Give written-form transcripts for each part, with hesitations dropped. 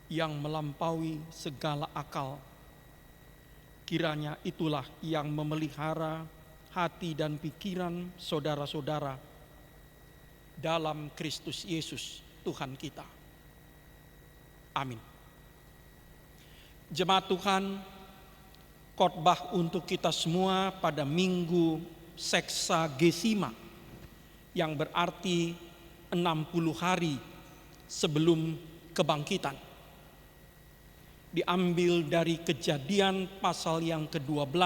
yang melampaui segala akal. Kiranya itulah yang memelihara hati dan pikiran saudara-saudara dalam Kristus Yesus Tuhan kita. Amin. Jemaat Tuhan, khotbah untuk kita semua pada Minggu Seksagesima, yang berarti 60 hari sebelum kebangkitan, diambil dari Kejadian pasal yang ke-12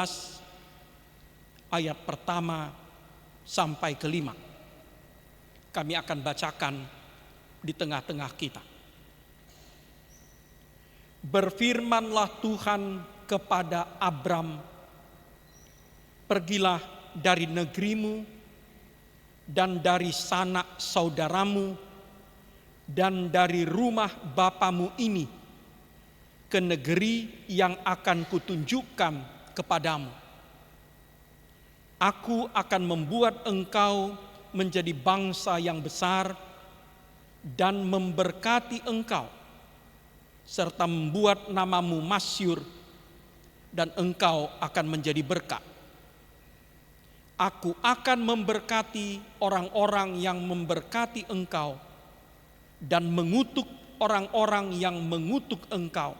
ayat pertama sampai ke-5. Kami akan bacakan di tengah-tengah kita. Berfirmanlah Tuhan kepada Abram, pergilah dari negerimu dan dari sanak saudaramu dan dari rumah bapamu ini ke negeri yang akan kutunjukkan kepadamu. Aku akan membuat engkau menjadi bangsa yang besar dan memberkati engkau, serta membuat namamu masyhur, dan engkau akan menjadi berkat. Aku akan memberkati orang-orang yang memberkati engkau dan mengutuk orang-orang yang mengutuk engkau.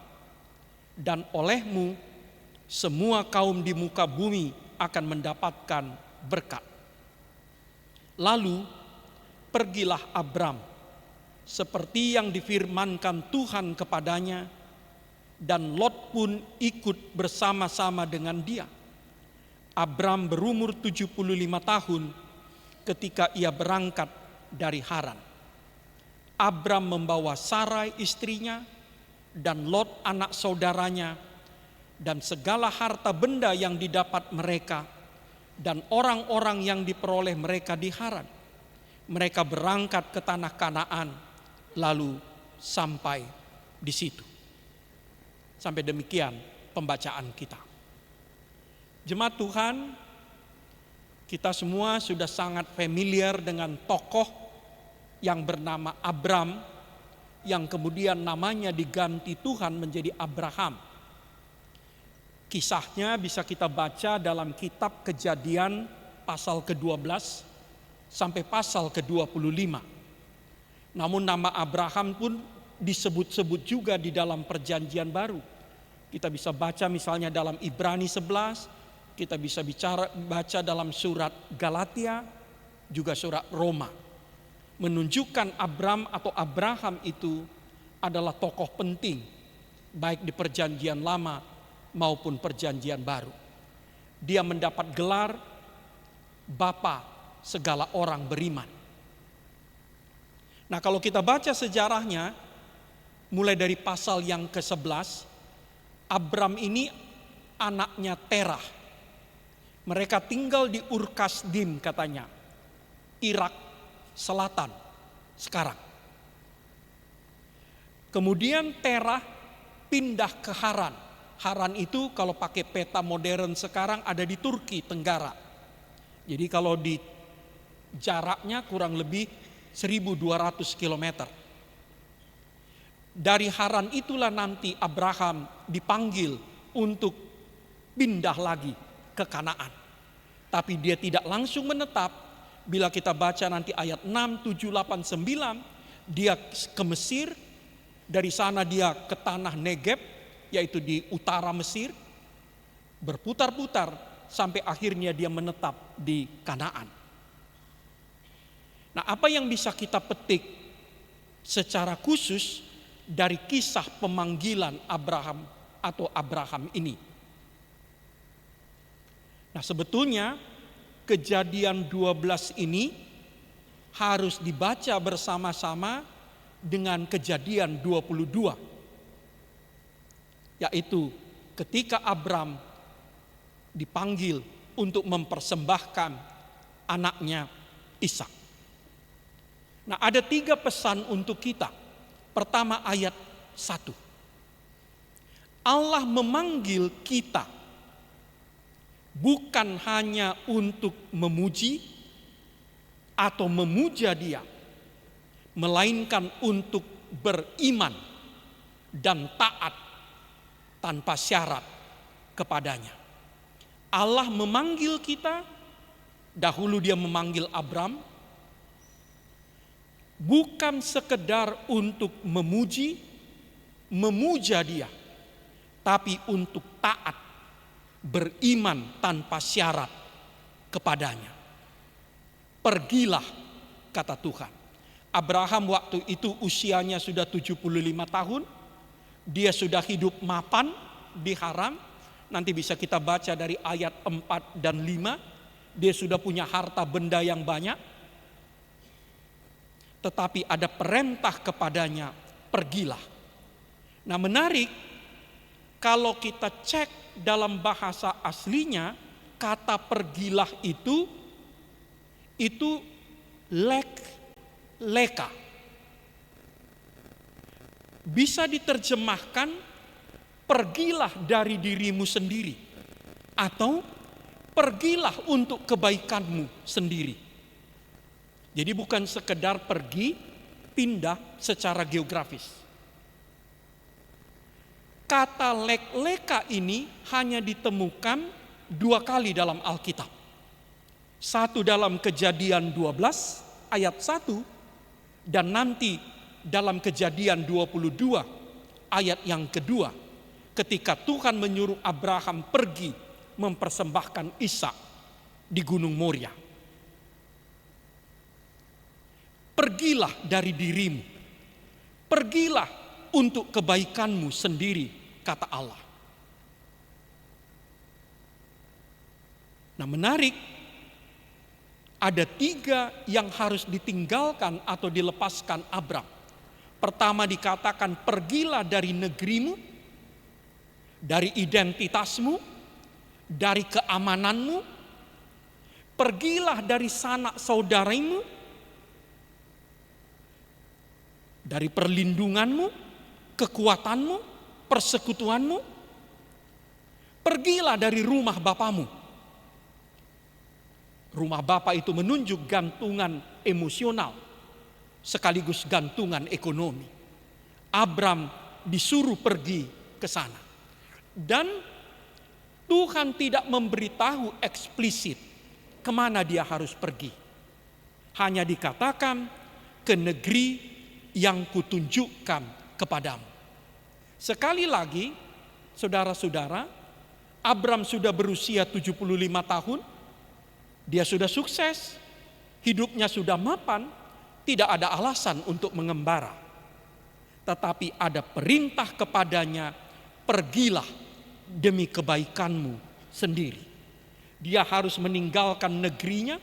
Dan olehmu semua kaum di muka bumi akan mendapatkan berkat. Lalu pergilah Abram seperti yang difirmankan Tuhan kepadanya, dan Lot pun ikut bersama-sama dengan dia. Abram berumur 75 tahun ketika ia berangkat dari Haran. Abram membawa Sarai istrinya dan Lot anak saudaranya dan segala harta benda yang didapat mereka dan orang-orang yang diperoleh mereka di Haran. Mereka berangkat ke tanah Kanaan lalu sampai di situ. Sampai demikian pembacaan kita. Jemaat Tuhan, kita semua sudah sangat familiar dengan tokoh yang bernama Abram, yang kemudian namanya diganti Tuhan menjadi Abraham. Kisahnya bisa kita baca dalam kitab Kejadian pasal ke-12 sampai pasal ke-25. Namun nama Abraham pun disebut-sebut juga di dalam Perjanjian Baru. Kita bisa baca misalnya dalam Ibrani 11, kita bisa baca dalam surat Galatia, juga surat Roma. Menunjukkan Abram atau Abraham itu adalah tokoh penting baik di Perjanjian Lama maupun Perjanjian Baru. Dia mendapat gelar Bapa segala orang beriman. Nah, kalau kita baca sejarahnya mulai dari pasal yang ke-11, Abram ini anaknya Terah. Mereka tinggal di Ur-Kasdim katanya, Irak Selatan sekarang. Kemudian Terah pindah ke Haran. Haran itu kalau pakai peta modern sekarang ada di Turki Tenggara. Jadi kalau di jaraknya kurang lebih 1200 km. Dari Haran itulah nanti Abraham dipanggil untuk pindah lagi ke Kanaan. Tapi dia tidak langsung menetap. Bila kita baca nanti ayat 6, 7, 8, 9, dia ke Mesir. Dari sana dia ke tanah Negeb, yaitu di utara Mesir. Berputar-putar sampai akhirnya dia menetap di Kanaan. Nah, apa yang bisa kita petik secara khusus dari kisah pemanggilan Abraham atau Abraham ini? Nah, sebetulnya Kejadian 12 ini harus dibaca bersama-sama dengan Kejadian 22. Yaitu ketika Abram dipanggil untuk mempersembahkan anaknya Ishak. Nah, ada 3 pesan untuk kita. Pertama, ayat 1. Allah memanggil kita bukan hanya untuk memuji atau memuja Dia, melainkan untuk beriman dan taat tanpa syarat kepadanya. Allah memanggil kita, dahulu dia memanggil Abram, bukan sekedar untuk memuja dia, tapi untuk taat, beriman tanpa syarat kepadanya. Pergilah, kata Tuhan. Abraham waktu itu usianya sudah 75 tahun. Dia sudah hidup mapan di Haran. Nanti bisa kita baca dari ayat 4 dan 5. Dia sudah punya harta benda yang banyak. Tetapi ada perintah kepadanya, pergilah. Nah, menarik, kalau kita cek dalam bahasa aslinya, kata pergilah itu leka. Bisa diterjemahkan pergilah dari dirimu sendiri, atau pergilah untuk kebaikanmu sendiri. Jadi bukan sekedar pergi, pindah secara geografis. Kata leka ini hanya ditemukan 2 kali dalam Alkitab. Satu dalam Kejadian 12 ayat 1, dan nanti dalam Kejadian 22 ayat yang kedua, ketika Tuhan menyuruh Abraham pergi mempersembahkan Ishak di Gunung Moria. Pergilah dari dirimu, pergilah untuk kebaikanmu sendiri, kata Allah. Nah, menarik, ada 3 yang harus ditinggalkan atau dilepaskan Abram. Pertama dikatakan, pergilah dari negerimu, dari identitasmu, dari keamananmu, pergilah dari sanak saudaramu, dari perlindunganmu, kekuatanmu, persekutuanmu, pergilah dari rumah bapamu. Rumah bapa itu menunjuk gantungan emosional sekaligus gantungan ekonomi. Abram disuruh pergi ke sana. Dan Tuhan tidak memberitahu eksplisit kemana dia harus pergi. Hanya dikatakan, ke negeri yang kutunjukkan kepadamu. Sekali lagi, saudara-saudara, Abram sudah berusia 75 tahun. Dia sudah sukses, hidupnya sudah mapan, tidak ada alasan untuk mengembara. Tetapi ada perintah kepadanya, pergilah demi kebaikanmu sendiri. Dia harus meninggalkan negerinya,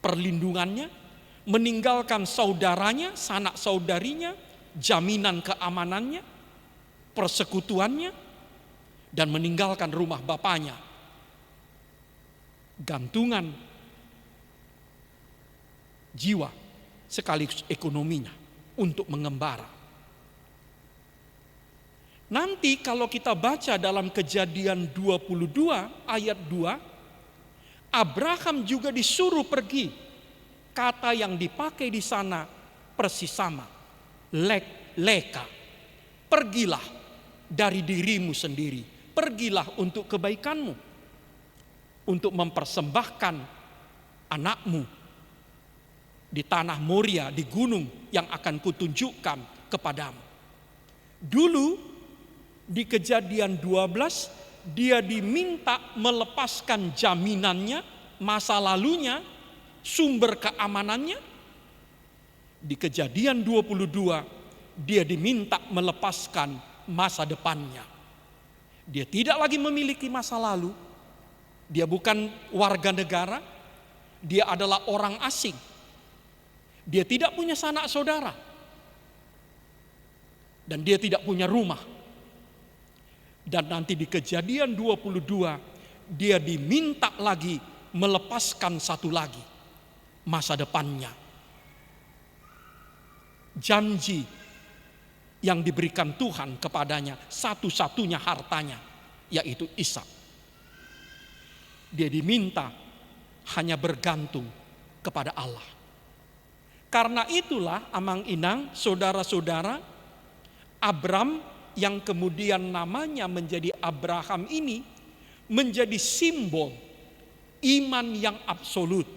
perlindungannya, meninggalkan saudaranya, sanak saudarinya, jaminan keamanannya, persekutuannya, dan meninggalkan rumah bapaknya, gantungan jiwa sekaligus ekonominya untuk mengembara. Nanti kalau kita baca dalam Kejadian 22 ayat 2, Abraham juga disuruh pergi. Kata yang dipakai di sana persis sama, leka. Pergilah dari dirimu sendiri, pergilah untuk kebaikanmu, untuk mempersembahkan anakmu di tanah Moria, di gunung yang akan kutunjukkan kepadamu. Dulu di Kejadian 12 dia diminta melepaskan jaminannya, masa lalunya, sumber keamanannya. Di Kejadian 22 dia diminta melepaskan masa depannya. Dia tidak lagi memiliki masa lalu. Dia bukan warga negara, dia adalah orang asing. Dia tidak punya sanak saudara. Dan dia tidak punya rumah. Dan nanti di Kejadian 22, dia diminta lagi melepaskan satu lagi, masa depannya. Janji yang diberikan Tuhan kepadanya, satu-satunya hartanya, yaitu Ishak. Dia diminta hanya bergantung kepada Allah. Karena itulah, amang inang, saudara-saudara, Abram yang kemudian namanya menjadi Abraham ini menjadi simbol iman yang absolut,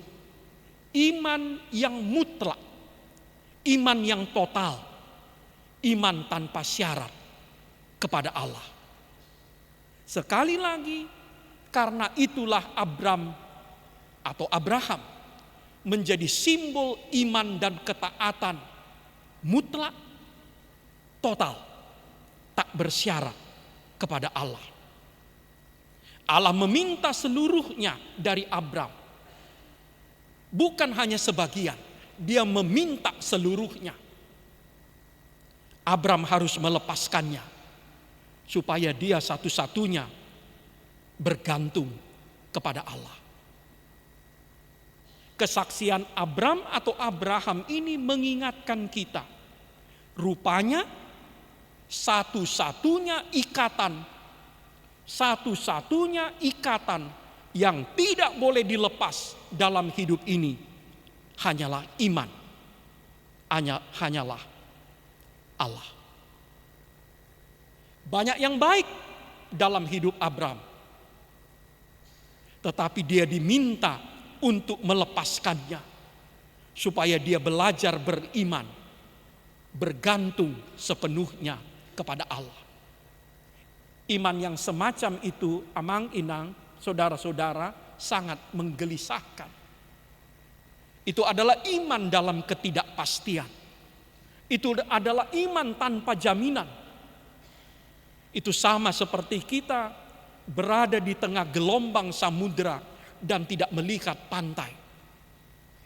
iman yang mutlak, iman yang total, iman tanpa syarat kepada Allah. Sekali lagi, karena itulah Abraham menjadi simbol iman dan ketaatan mutlak, total, tak bersyarat kepada Allah. Allah meminta seluruhnya dari Abram. Bukan hanya sebagian, dia meminta seluruhnya. Abram harus melepaskannya supaya dia satu-satunya bergantung kepada Allah. Kesaksian Abram atau Abraham ini mengingatkan kita, rupanya satu-satunya ikatan yang tidak boleh dilepas dalam hidup ini hanyalah iman, hanyalah Allah. Banyak yang baik dalam hidup Abram, tetapi dia diminta untuk melepaskannya supaya dia belajar beriman, bergantung sepenuhnya kepada Allah. Iman yang semacam itu, amang inang, saudara-saudara, sangat menggelisahkan. Itu adalah iman dalam ketidakpastian. Itu adalah iman tanpa jaminan. Itu sama seperti kita berada di tengah gelombang samudera dan tidak melihat pantai.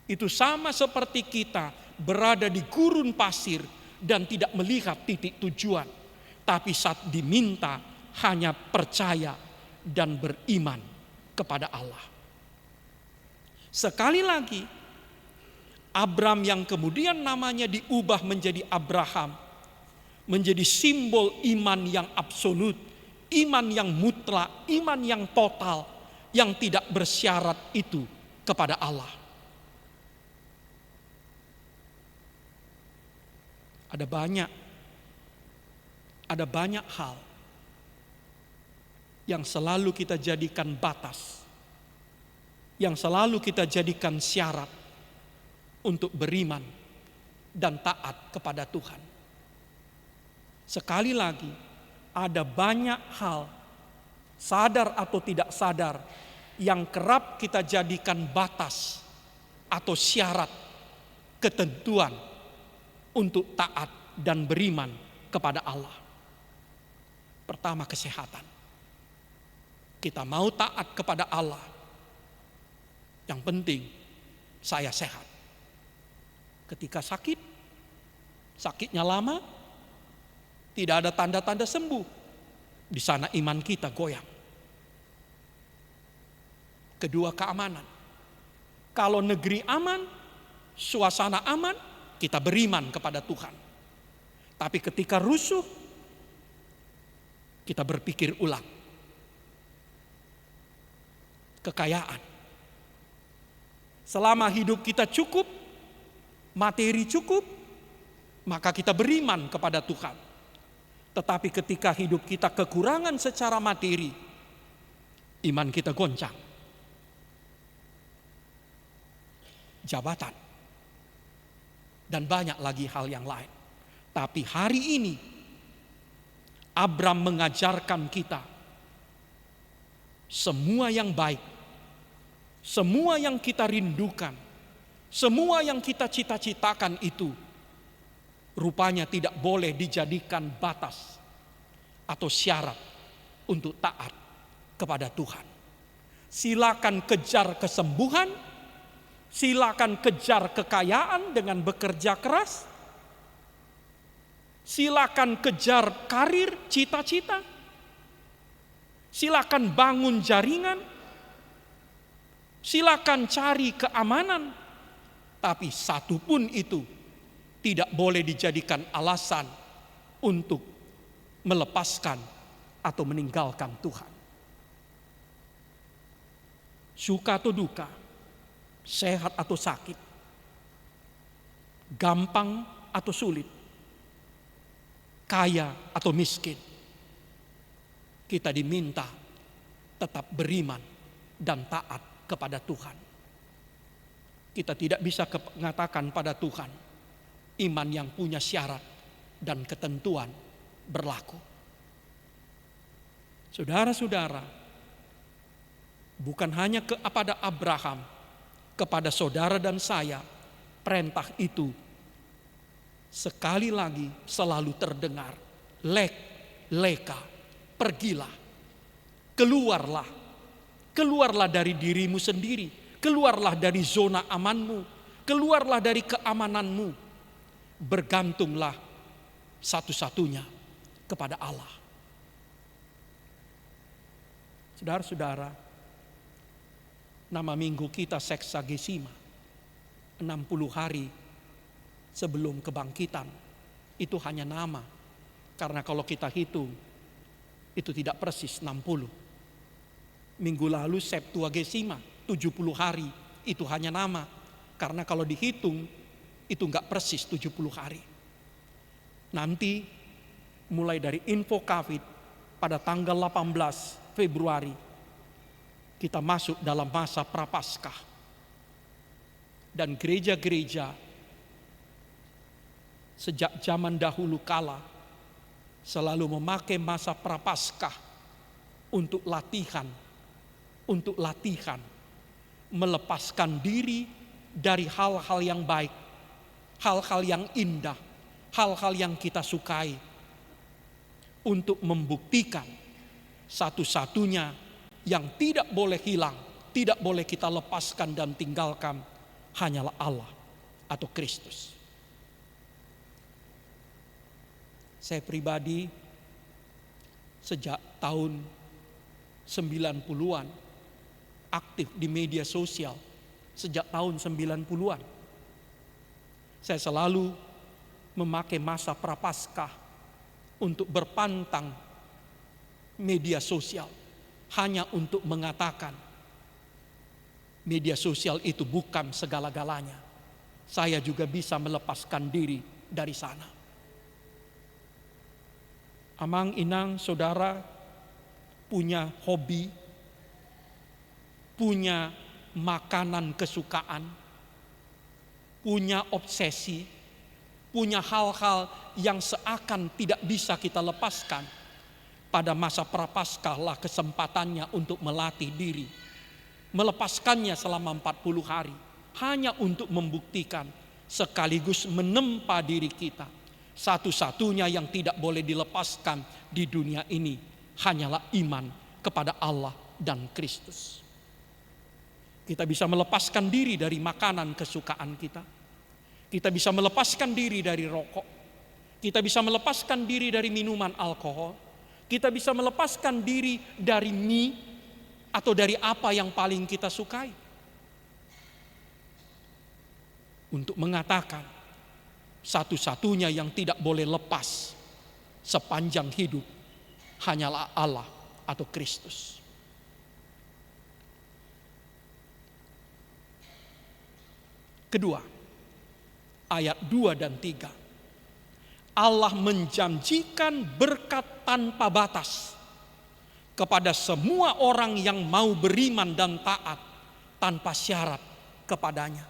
Itu sama seperti kita berada di gurun pasir dan tidak melihat titik tujuan. Tapi saat diminta hanya percaya dan beriman kepada Allah. Sekali lagi, Abram yang kemudian namanya diubah menjadi Abraham, menjadi simbol iman yang absolut, iman yang mutlak, iman yang total, yang tidak bersyarat itu kepada Allah. Ada banyak hal yang selalu kita jadikan batas, yang selalu kita jadikan syarat untuk beriman dan taat kepada Tuhan. Sekali lagi, ada banyak hal, sadar atau tidak sadar, yang kerap kita jadikan batas atau syarat ketentuan untuk taat dan beriman kepada Allah. Pertama, kesehatan. Kita mau taat kepada Allah, yang penting saya sehat. Ketika sakitnya lama, tidak ada tanda-tanda sembuh, di sana iman kita goyang. Kedua, keamanan. Kalau negeri aman, suasana aman, kita beriman kepada Tuhan. Tapi ketika rusuh, kita berpikir ulang. Kekayaan. Selama hidup kita cukup, materi cukup, maka kita beriman kepada Tuhan. Tetapi ketika hidup kita kekurangan secara materi, iman kita goncang. Jabatan. Dan banyak lagi hal yang lain. Tapi hari ini, Abram mengajarkan kita, semua yang baik, semua yang kita rindukan, semua yang kita cita-citakan itu, rupanya tidak boleh dijadikan batas atau syarat untuk taat kepada Tuhan. Silakan kejar kesembuhan, silakan kejar kekayaan dengan bekerja keras, silakan kejar karir, cita-cita, silakan bangun jaringan, silakan cari keamanan, tapi satu pun itu tidak boleh dijadikan alasan untuk melepaskan atau meninggalkan Tuhan. Suka atau duka, sehat atau sakit, gampang atau sulit, kaya atau miskin. Kita diminta tetap beriman dan taat kepada Tuhan. Kita tidak bisa mengatakan pada Tuhan, iman yang punya syarat dan ketentuan berlaku. Saudara-saudara, bukan hanya kepada Abraham, kepada saudara dan saya, perintah itu sekali lagi selalu terdengar. Leka, pergilah, keluarlah dari dirimu sendiri. Keluarlah dari zona amanmu, keluarlah dari keamananmu. Bergantunglah satu-satunya kepada Allah. Saudara-saudara, nama minggu kita Seksagesima, 60 hari sebelum kebangkitan. Itu hanya nama, karena kalau kita hitung, itu tidak persis 60. Minggu lalu Septuagesima, 70 hari, itu hanya nama. Karena kalau dihitung, itu enggak persis 70 hari. Nanti, mulai dari info COVID, pada tanggal 18 Februari, kita masuk dalam masa Prapaskah. Dan gereja-gereja sejak zaman dahulu kala selalu memakai masa Prapaskah untuk latihan, melepaskan diri dari hal-hal yang baik, hal-hal yang indah, hal-hal yang kita sukai, untuk membuktikan satu-satunya yang tidak boleh hilang, tidak boleh kita lepaskan dan tinggalkan, hanyalah Allah atau Kristus. Saya pribadi sejak tahun 90-an aktif di media sosial, sejak tahun 90-an. Saya selalu memakai masa Prapaskah untuk berpantang media sosial, hanya untuk mengatakan media sosial itu bukan segala-galanya. Saya juga bisa melepaskan diri dari sana. Amang inang saudara punya hobi, punya makanan kesukaan, punya obsesi, punya hal-hal yang seakan tidak bisa kita lepaskan. Pada masa Prapaskah lah kesempatannya untuk melatih diri, melepaskannya selama 40 hari, hanya untuk membuktikan sekaligus menempa diri kita. Satu-satunya yang tidak boleh dilepaskan di dunia ini hanyalah iman kepada Allah dan Kristus. Kita bisa melepaskan diri dari makanan kesukaan kita. Kita bisa melepaskan diri dari rokok. Kita bisa melepaskan diri dari minuman alkohol. Kita bisa melepaskan diri dari mie atau dari apa yang paling kita sukai. Untuk mengatakan satu-satunya yang tidak boleh lepas sepanjang hidup hanyalah Allah atau Kristus. Kedua, ayat 2 dan 3. Allah menjanjikan berkat tanpa batas kepada semua orang yang mau beriman dan taat tanpa syarat kepadanya.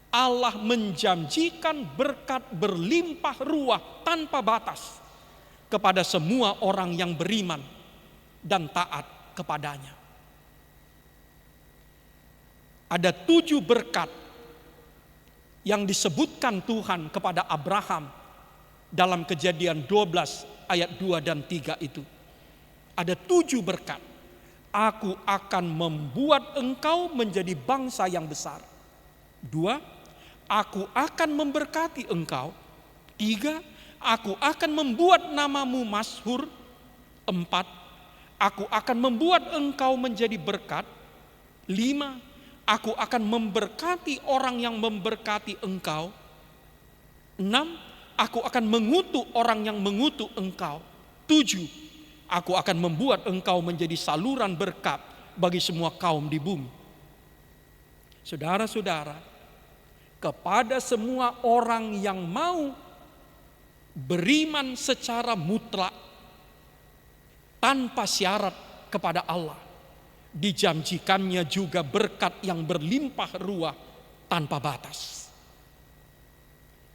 Allah menjanjikan berkat berlimpah ruah tanpa batas kepada semua orang yang beriman dan taat kepadanya. Ada 7 berkat yang disebutkan Tuhan kepada Abraham dalam Kejadian 12 ayat 2 dan 3 itu. Ada 7 berkat. Aku akan membuat engkau menjadi bangsa yang besar. 2, aku akan memberkati engkau. 3, aku akan membuat namamu masyhur. 4, aku akan membuat engkau menjadi berkat. 5, aku akan memberkati orang yang memberkati engkau. 6, aku akan mengutuk orang yang mengutuk engkau. 7, aku akan membuat engkau menjadi saluran berkat bagi semua kaum di bumi. Saudara-saudara, kepada semua orang yang mau beriman secara mutlak tanpa syarat kepada Allah, dijanjikannya juga berkat yang berlimpah ruah tanpa batas.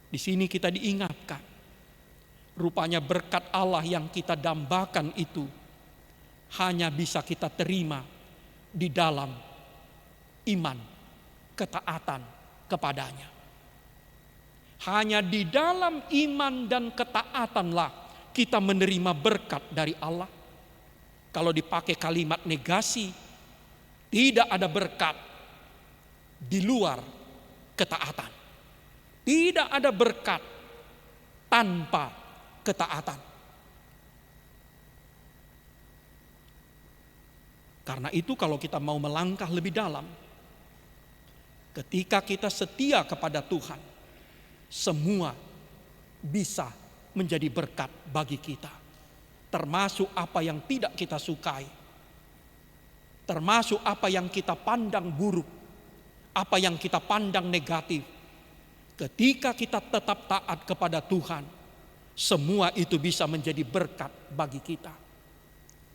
Di sini kita diingatkan, rupanya berkat Allah yang kita dambakan itu hanya bisa kita terima di dalam iman, ketaatan kepadanya. Hanya di dalam iman dan ketaatanlah kita menerima berkat dari Allah. Kalau dipakai kalimat negasi, tidak ada berkat di luar ketaatan. Tidak ada berkat tanpa ketaatan. Karena itu kalau kita mau melangkah lebih dalam, ketika kita setia kepada Tuhan, semua bisa menjadi berkat bagi kita. Termasuk apa yang tidak kita sukai. Termasuk apa yang kita pandang buruk. Apa yang kita pandang negatif. Ketika kita tetap taat kepada Tuhan, semua itu bisa menjadi berkat bagi kita.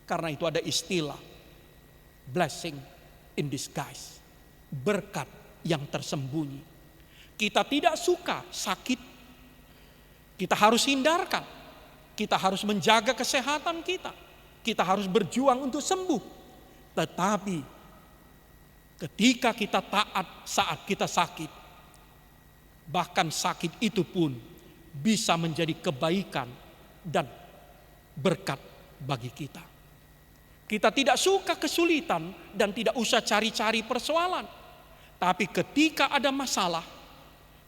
Karena itu ada istilah blessing in disguise. Berkat yang tersembunyi. Kita tidak suka sakit. Kita harus hindarkan. Kita harus menjaga kesehatan kita. Kita harus berjuang untuk sembuh. Tetapi ketika kita taat saat kita sakit, bahkan sakit itu pun bisa menjadi kebaikan dan berkat bagi kita. Kita tidak suka kesulitan dan tidak usah cari-cari persoalan. Tapi ketika ada masalah,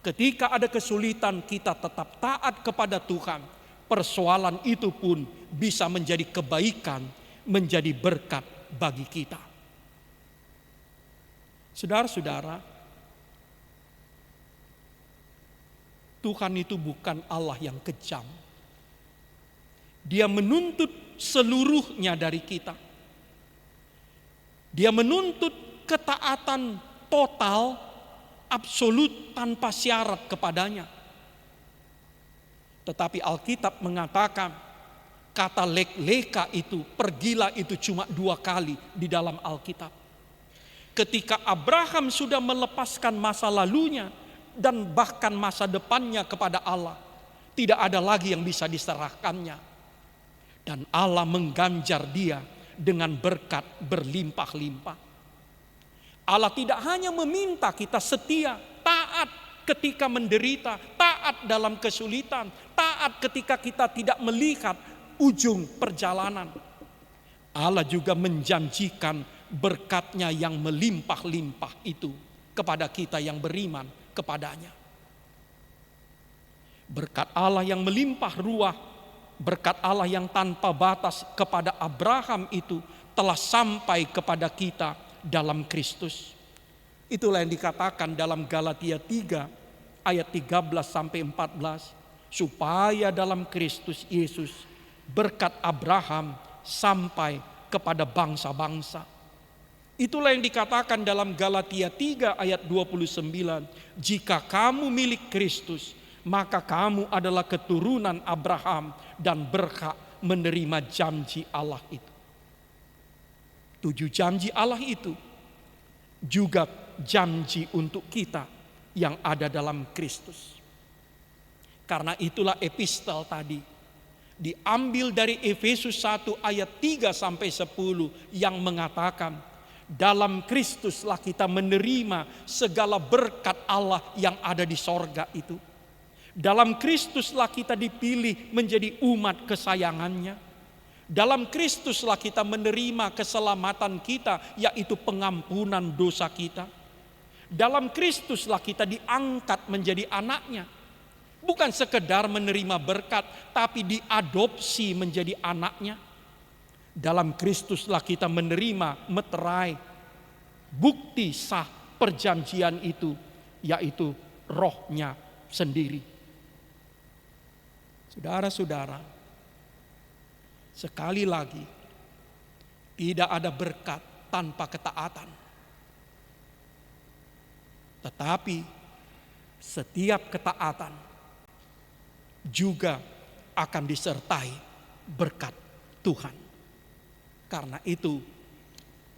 ketika ada kesulitan, kita tetap taat kepada Tuhan. Persoalan itu pun bisa menjadi kebaikan, menjadi berkat bagi kita. Saudara-saudara, Tuhan itu bukan Allah yang kejam. Dia menuntut seluruhnya dari kita. Dia menuntut ketaatan total, absolut, tanpa syarat kepadanya. Tetapi Alkitab mengatakan kata leka itu, pergilah itu cuma 2 kali di dalam Alkitab. Ketika Abraham sudah melepaskan masa lalunya dan bahkan masa depannya kepada Allah, tidak ada lagi yang bisa diserahkannya. Dan Allah mengganjar dia dengan berkat berlimpah-limpah. Allah tidak hanya meminta kita setia, taat ketika menderita, taat dalam kesulitan, taat ketika kita tidak melihat ujung perjalanan. Allah juga menjanjikan berkatnya yang melimpah-limpah itu kepada kita yang beriman kepadanya. Berkat Allah yang melimpah ruah, berkat Allah yang tanpa batas kepada Abraham itu telah sampai kepada kita dalam Kristus. Itulah yang dikatakan dalam Galatia 3 ayat 13 sampai 14, supaya dalam Kristus Yesus berkat Abraham sampai kepada bangsa-bangsa. Itulah yang dikatakan dalam Galatia 3 ayat 29, jika kamu milik Kristus, maka kamu adalah keturunan Abraham dan berhak menerima janji Allah itu. 7 janji Allah itu juga janji untuk kita yang ada dalam Kristus. Karena itulah epistel tadi diambil dari Efesus 1 ayat 3 sampai 10 yang mengatakan dalam Kristuslah kita menerima segala berkat Allah yang ada di sorga itu. Dalam Kristuslah kita dipilih menjadi umat kesayangannya. Dalam Kristuslah kita menerima keselamatan kita, yaitu pengampunan dosa kita. Dalam Kristuslah kita diangkat menjadi anaknya. Bukan sekedar menerima berkat, tapi diadopsi menjadi anaknya. Dalam Kristuslah kita menerima meterai, bukti sah perjanjian itu, yaitu Roh-Nya sendiri. Saudara-saudara, sekali lagi, tidak ada berkat tanpa ketaatan. Tetapi setiap ketaatan juga akan disertai berkat Tuhan. Karena itu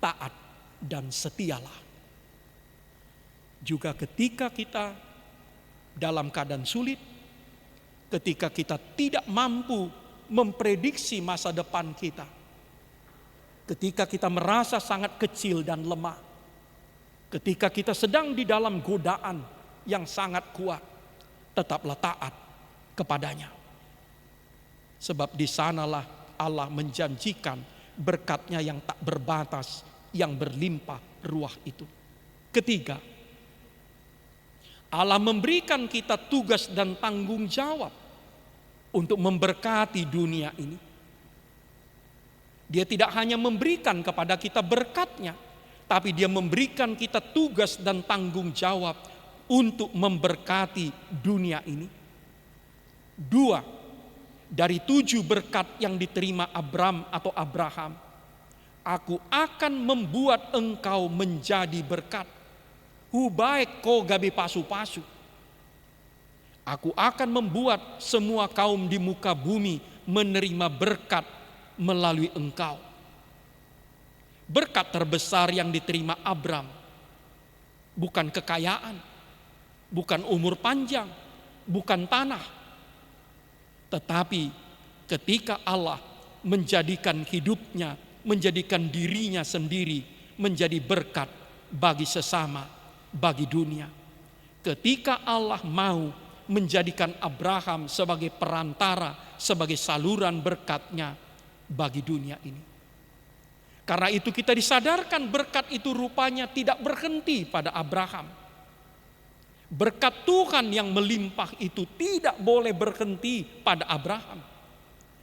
taat dan setialah. Juga ketika kita dalam keadaan sulit, ketika kita tidak mampu memprediksi masa depan kita, ketika kita merasa sangat kecil dan lemah, ketika kita sedang di dalam godaan yang sangat kuat, tetaplah taat kepadanya. Sebab di sanalah Allah menjanjikan berkat-Nya yang tak berbatas, yang berlimpah ruah itu. Ketiga, Allah memberikan kita tugas dan tanggung jawab untuk memberkati dunia ini. Dia tidak hanya memberikan kepada kita berkat-Nya, tapi Dia memberikan kita tugas dan tanggung jawab untuk memberkati dunia ini. 2 dari 7 berkat yang diterima Abraham, aku akan membuat engkau menjadi berkat. Hubaik ko gabi pasu-pasu. Aku akan membuat semua kaum di muka bumi menerima berkat melalui engkau. Berkat terbesar yang diterima Abram bukan kekayaan, bukan umur panjang, bukan tanah. Tetapi ketika Allah menjadikan hidupnya, menjadikan dirinya sendiri menjadi berkat bagi sesama, bagi dunia. Ketika Allah mau menjadikan Abraham sebagai perantara, sebagai saluran berkat-Nya bagi dunia ini. Karena itu kita disadarkan berkat itu rupanya tidak berhenti pada Abraham. Berkat Tuhan yang melimpah itu tidak boleh berhenti pada Abraham.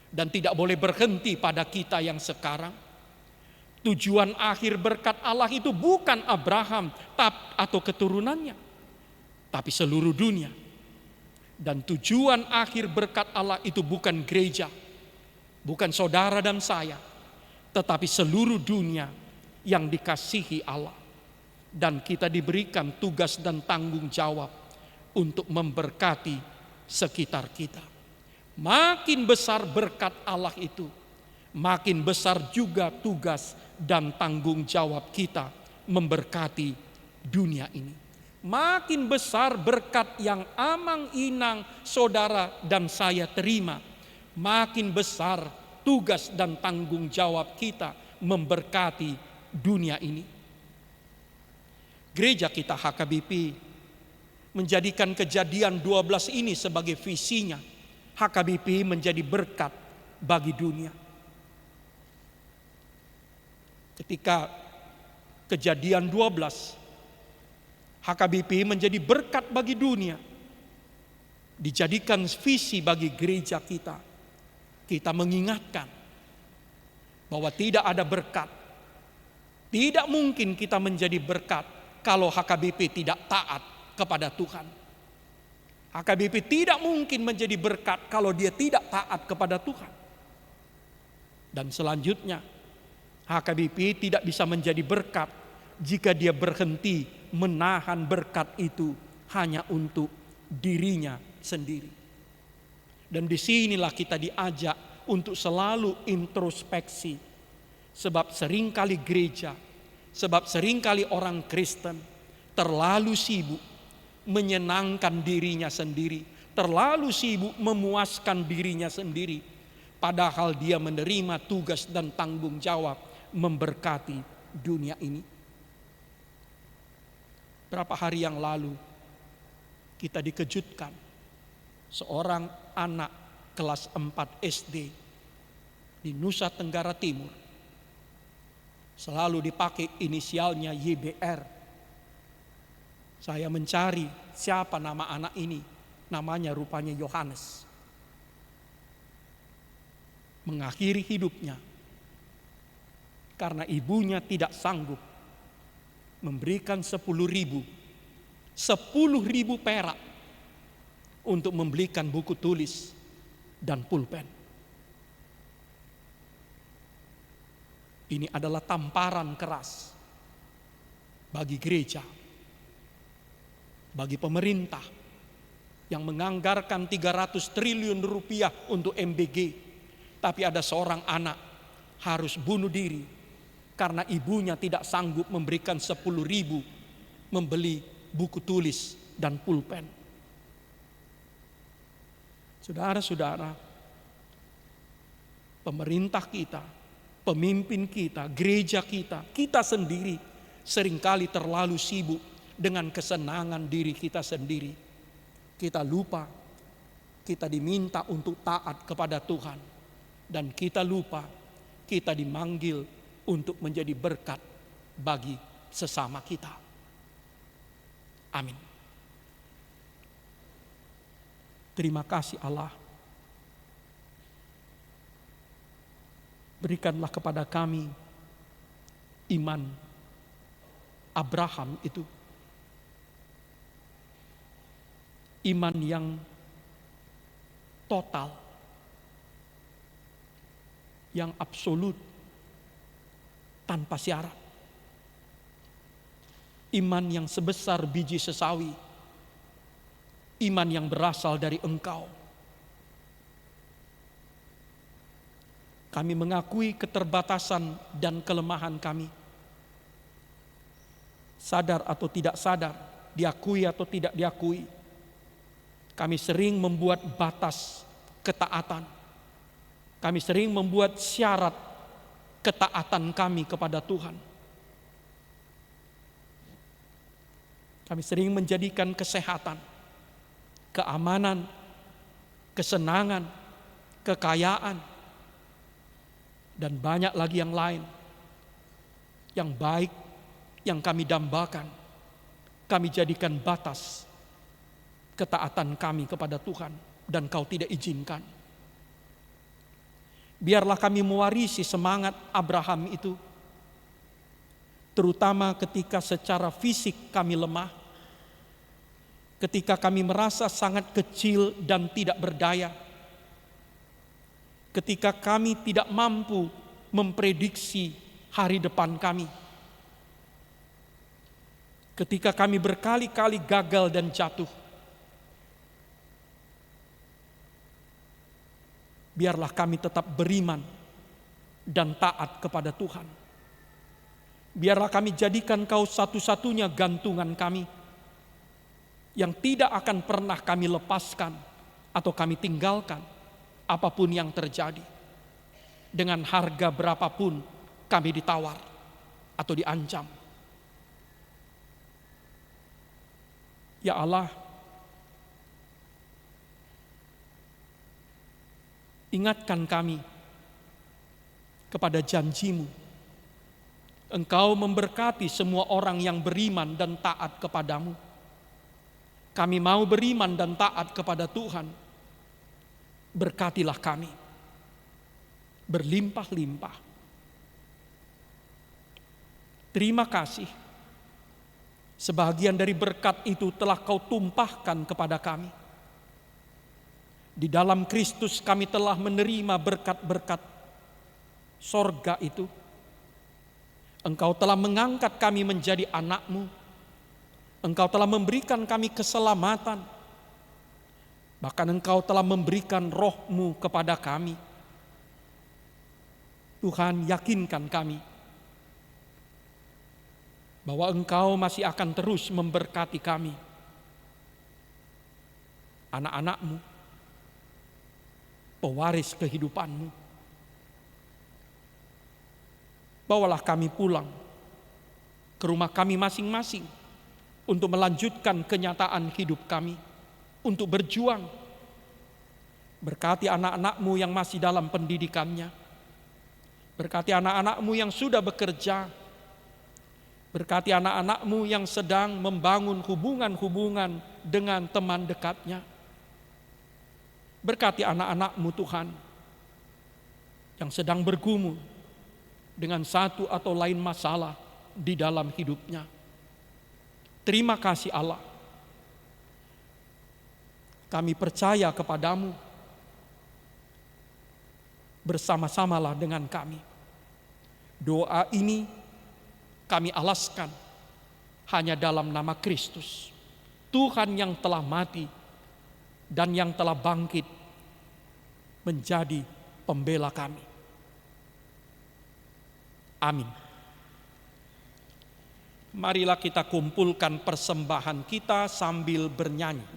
Dan tidak boleh berhenti pada kita yang sekarang. Tujuan akhir berkat Allah itu bukan Abraham atau keturunannya, tapi seluruh dunia. Dan tujuan akhir berkat Allah itu bukan gereja, bukan saudara dan saya, tetapi seluruh dunia yang dikasihi Allah. Dan kita diberikan tugas dan tanggung jawab untuk memberkati sekitar kita. Makin besar berkat Allah itu, makin besar juga tugas dan tanggung jawab kita memberkati dunia ini. Makin besar berkat yang amang-inang saudara dan saya terima, makin besar tugas dan tanggung jawab kita memberkati dunia ini. Gereja kita HKBP menjadikan kejadian 12 ini sebagai visinya. HKBP menjadi berkat bagi dunia. Ketika kejadian 12, HKBP menjadi berkat bagi dunia. Dijadikan visi bagi gereja kita. Kita mengingatkan bahwa tidak ada berkat. Tidak mungkin kita menjadi berkat kalau HKBP tidak taat kepada Tuhan. HKBP tidak mungkin menjadi berkat kalau dia tidak taat kepada Tuhan. Dan selanjutnya, HKBP tidak bisa menjadi berkat jika dia berhenti menahan berkat itu hanya untuk dirinya sendiri. Dan disinilah kita diajak untuk selalu introspeksi. Sebab seringkali gereja, sebab seringkali orang Kristen terlalu sibuk menyenangkan dirinya sendiri, terlalu sibuk memuaskan dirinya sendiri, padahal dia menerima tugas dan tanggung jawab memberkati dunia ini. Berapa hari yang lalu kita dikejutkan, seorang anak kelas 4 SD di Nusa Tenggara Timur, selalu dipakai inisialnya YBR. Saya mencari siapa nama anak ini, namanya rupanya Yohanes. Mengakhiri hidupnya karena ibunya tidak sanggup memberikan 10.000 perak untuk membelikan buku tulis dan pulpen. Ini adalah tamparan keras bagi gereja, bagi pemerintah, yang menganggarkan 300 triliun rupiah untuk MBG, tapi ada seorang anak harus bunuh diri karena ibunya tidak sanggup memberikan 10.000 membeli buku tulis dan pulpen. Saudara-saudara, pemerintah kita, pemimpin kita, gereja kita sendiri seringkali terlalu sibuk dengan kesenangan diri kita sendiri. Kita lupa kita diminta untuk taat kepada Tuhan, dan kita lupa kita dimanggil untuk menjadi berkat bagi sesama kita. Amin. Terima kasih Allah. Berikanlah kepada kami iman Abraham itu. Iman yang total, yang absolut, tanpa syarat. Iman yang sebesar biji sesawi. Iman yang berasal dari Engkau. Kami mengakui keterbatasan dan kelemahan kami. Sadar atau tidak sadar, diakui atau tidak diakui, kami sering membuat batas ketaatan. Kami sering membuat syarat ketaatan kami kepada Tuhan. Kami sering menjadikan kesehatan, keamanan, kesenangan, kekayaan, dan banyak lagi yang lain yang baik yang kami dambakan, kami jadikan batas ketaatan kami kepada Tuhan, dan Kau tidak izinkan. Biarlah kami mewarisi semangat Abraham itu, terutama ketika secara fisik kami lemah, ketika kami merasa sangat kecil dan tidak berdaya, ketika kami tidak mampu memprediksi hari depan kami, ketika kami berkali-kali gagal dan jatuh. Biarlah kami tetap beriman dan taat kepada Tuhan. Biarlah kami jadikan Kau satu-satunya gantungan kami, yang tidak akan pernah kami lepaskan atau kami tinggalkan apapun yang terjadi. Dengan harga berapapun kami ditawar atau diancam. Ya Allah, ingatkan kami kepada janji-Mu. Engkau memberkati semua orang yang beriman dan taat kepadamu. Kami mau beriman dan taat kepada Tuhan. Berkatilah kami berlimpah-limpah. Terima kasih, sebagian dari berkat itu telah Kau tumpahkan kepada kami. Di dalam Kristus kami telah menerima berkat-berkat sorga itu. Engkau telah mengangkat kami menjadi anak-Mu. Engkau telah memberikan kami keselamatan. Bahkan Engkau telah memberikan Roh-Mu kepada kami. Tuhan, yakinkan kami bahwa Engkau masih akan terus memberkati kami, anak-anak-Mu, pewaris kehidupan-Mu. Bawalah kami pulang ke rumah kami masing-masing untuk melanjutkan kenyataan hidup kami, untuk berjuang. Berkati anak-anak-Mu yang masih dalam pendidikannya. Berkati anak-anak-Mu yang sudah bekerja. Berkati anak-anak-Mu yang sedang membangun hubungan-hubungan dengan teman dekatnya. Berkati anak-anak-Mu Tuhan, yang sedang bergumul dengan satu atau lain masalah di dalam hidupnya. Terima kasih Allah. Kami percaya kepadamu. Bersama-samalah dengan kami. Doa ini kami alaskan hanya dalam nama Kristus, Tuhan yang telah mati dan yang telah bangkit menjadi pembela kami. Amin. Marilah kita kumpulkan persembahan kita sambil bernyanyi.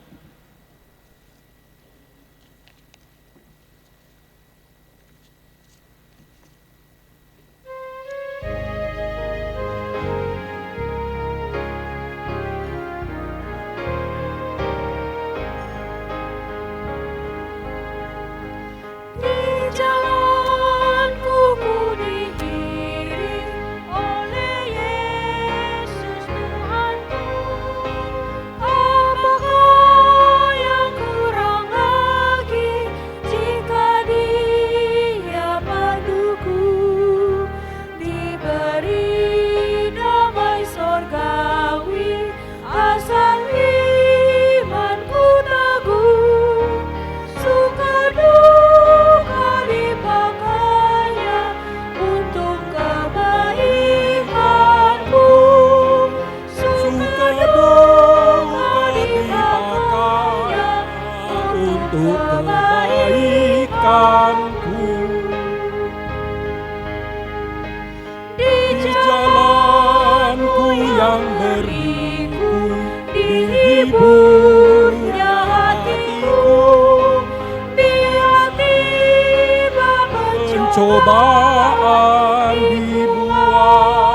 Cobaan dibuatkan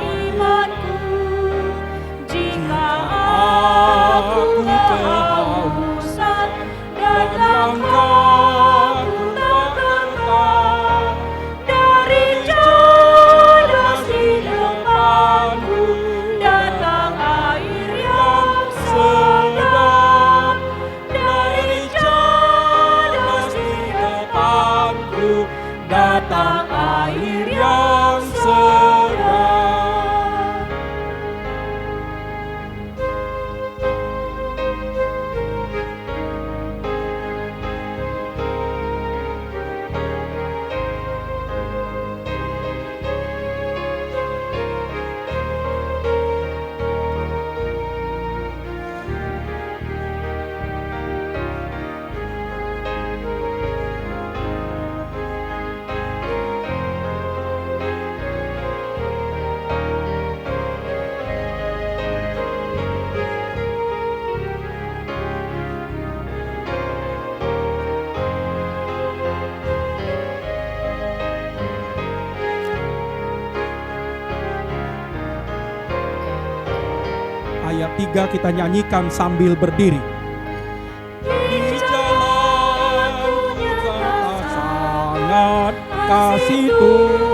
imanku, jika aku kehausan dan langkahku tak tertahan, dari cadas di depanku datang air yang sedap, dari cadas di depanku datang air yang sedap. Ayat 3 kita nyanyikan sambil berdiri. Di jalanku nyata sangat kasih Tuhan.